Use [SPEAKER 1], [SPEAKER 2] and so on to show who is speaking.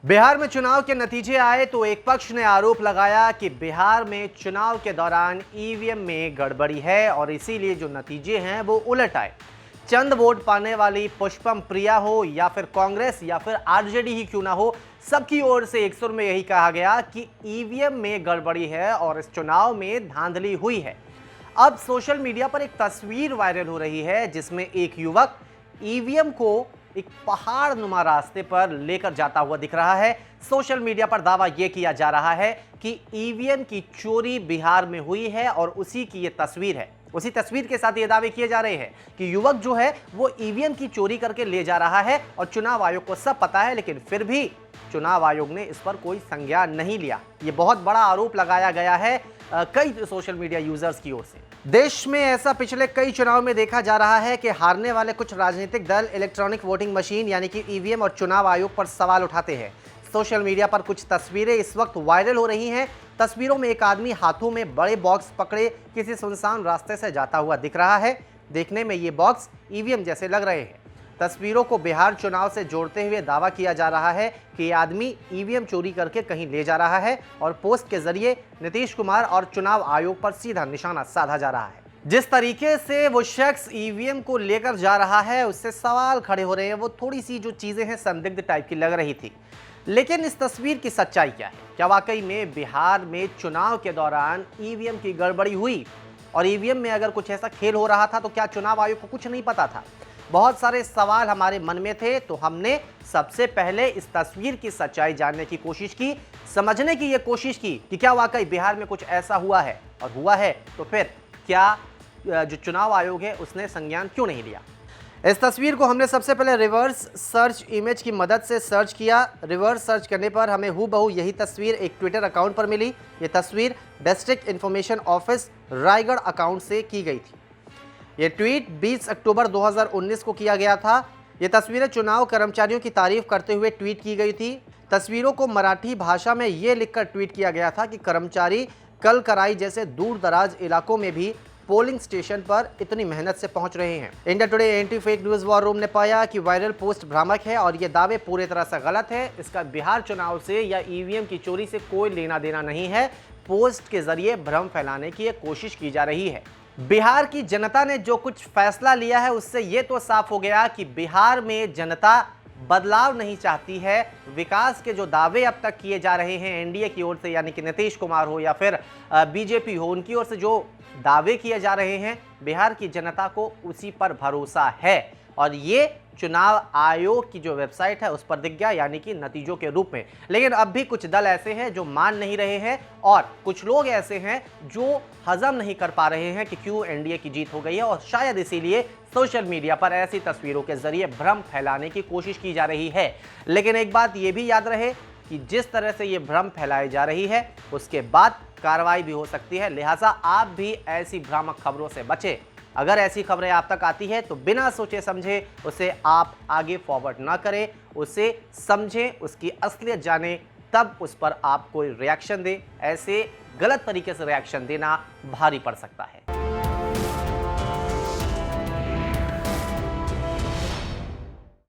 [SPEAKER 1] बिहार में चुनाव के नतीजे आए तो एक पक्ष ने आरोप लगाया कि बिहार में चुनाव के दौरान ईवीएम में गड़बड़ी है और इसीलिए जो नतीजे हैं वो उलट आए। चंद वोट पाने वाली पुष्पम प्रिया हो या फिर कांग्रेस या फिर आरजेडी ही क्यों ना हो, सबकी ओर से एक सुर में यही कहा गया कि ईवीएम में गड़बड़ी है और इस चुनाव में धांधली हुई है। अब सोशल मीडिया पर एक तस्वीर वायरल हो रही है जिसमें एक युवक ईवीएम को एक पहाड़ नुमा रास्ते पर लेकर जाता हुआ दिख रहा है। सोशल मीडिया पर दावा यह किया जा रहा है कि ईवीएम की चोरी बिहार में हुई है और उसी की यह तस्वीर है। उसी तस्वीर के साथ ये दावे किए जा रहे हैं कि युवक जो है वो ईवीएम की चोरी करके ले जा रहा है और चुनाव आयोग को सब पता है, लेकिन फिर भी चुनाव आयोग ने इस पर कोई संज्ञान नहीं लिया। ये बहुत बड़ा आरोप लगाया गया है कई सोशल मीडिया यूजर्स की ओर से। देश में ऐसा पिछले कई चुनाव में देखा जा रहा है कि हारने वाले कुछ राजनीतिक दल इलेक्ट्रॉनिक वोटिंग मशीन यानी कि ईवीएम और चुनाव आयोग पर सवाल उठाते हैं। सोशल मीडिया पर कुछ तस्वीरें इस वक्त वायरल हो रही हैं। तस्वीरों में एक आदमी हाथों में बड़े बॉक्स पकड़े किसी सुनसान रास्ते से जाता हुआ दिख रहा है। देखने में ये बॉक्स ईवीएम जैसे लग रहे हैं। तस्वीरों को बिहार चुनाव से जोड़ते हुए दावा किया जा रहा है कि ये आदमी ईवीएम चोरी करके कहीं ले जा रहा है और पोस्ट के जरिए नीतीश कुमार और चुनाव आयोग पर सीधा निशाना साधा जा रहा है। जिस तरीके से वो शख्स ईवीएम को लेकर जा रहा है उससे सवाल खड़े हो रहे हैं। वो थोड़ी सी जो चीजें हैं संदिग्ध टाइप की लग रही थी, लेकिन इस तस्वीर की सच्चाई क्या है? क्या वाकई में बिहार में चुनाव के दौरान ईवीएम की गड़बड़ी हुई और ईवीएम में अगर कुछ ऐसा खेल हो रहा था तो क्या चुनाव आयोग को कुछ नहीं पता था? बहुत सारे सवाल हमारे मन में थे, तो हमने सबसे पहले इस तस्वीर की सच्चाई जानने की कोशिश की, समझने की ये कोशिश की कि क्या वाकई बिहार में कुछ ऐसा हुआ है, और हुआ है तो फिर क्या जो चुनाव आयोग है उसने संज्ञान क्यों नहीं लिया। इस तस्वीर को हमने सबसे पहले रिवर्स सर्च इमेज की मदद से सर्च किया। रिवर्स सर्च करने पर हमें हूबहू यही तस्वीर एक ट्विटर अकाउंट पर मिली। ये तस्वीर district information office Raigarh account से की गई थी। ये ट्वीट 20 अक्टूबर 2019 को किया गया था। ये तस्वीरें चुनाव कर्मचारियों की तारीफ करते हुए ट्वीट की गई थी। तस्वीरों को मराठी भाषा में ये लिखकर ट्वीट किया गया था कि कर्मचारी कल कराई जैसे दूर दराज इलाकों में भी पोलिंग स्टेशन पर इतनी मेहनत से पहुंच रहे हैं। India today anti fake news war room ने पाया कि वायरल पोस्ट भ्रामक है और ये दावे पूरी तरह से गलत है। इसका बिहार चुनाव से या ईवीएम की चोरी से कोई लेना देना नहीं है। पोस्ट के जरिए भ्रम फैलाने की कोशिश की जा रही है। बिहार की जनता ने जो कुछ फैसला लिया है उससे ये तो साफ हो गया कि बिहार में जनता बदलाव नहीं चाहती है। विकास के जो दावे अब तक किए जा रहे हैं एनडीए की ओर से, यानी कि नीतीश कुमार हो या फिर बीजेपी हो, उनकी ओर से जो दावे किए जा रहे हैं, बिहार की जनता को उसी पर भरोसा है और ये चुनाव आयोग की जो वेबसाइट है उस पर दिख गया, यानी कि नतीजों के रूप में। लेकिन अब भी कुछ दल ऐसे हैं जो मान नहीं रहे हैं और कुछ लोग ऐसे हैं जो हजम नहीं कर पा रहे हैं कि क्यों एनडीए की जीत हो गई है, और शायद इसीलिए सोशल मीडिया पर ऐसी तस्वीरों के जरिए भ्रम फैलाने की कोशिश की जा रही है। लेकिन एक बात ये भी याद रहे कि जिस तरह से ये भ्रम फैलाई जा रही है उसके बाद कार्रवाई भी हो सकती है, लिहाजा आप भी ऐसी भ्रामक खबरों से बचें। अगर ऐसी खबरें आप तक आती है तो बिना सोचे समझे उसे आप आगे फॉरवर्ड ना करें, उसे समझें, उसकी असलियत जानें, तब उस पर आप कोई रिएक्शन दें। ऐसे गलत तरीके से रिएक्शन देना भारी पड़ सकता है।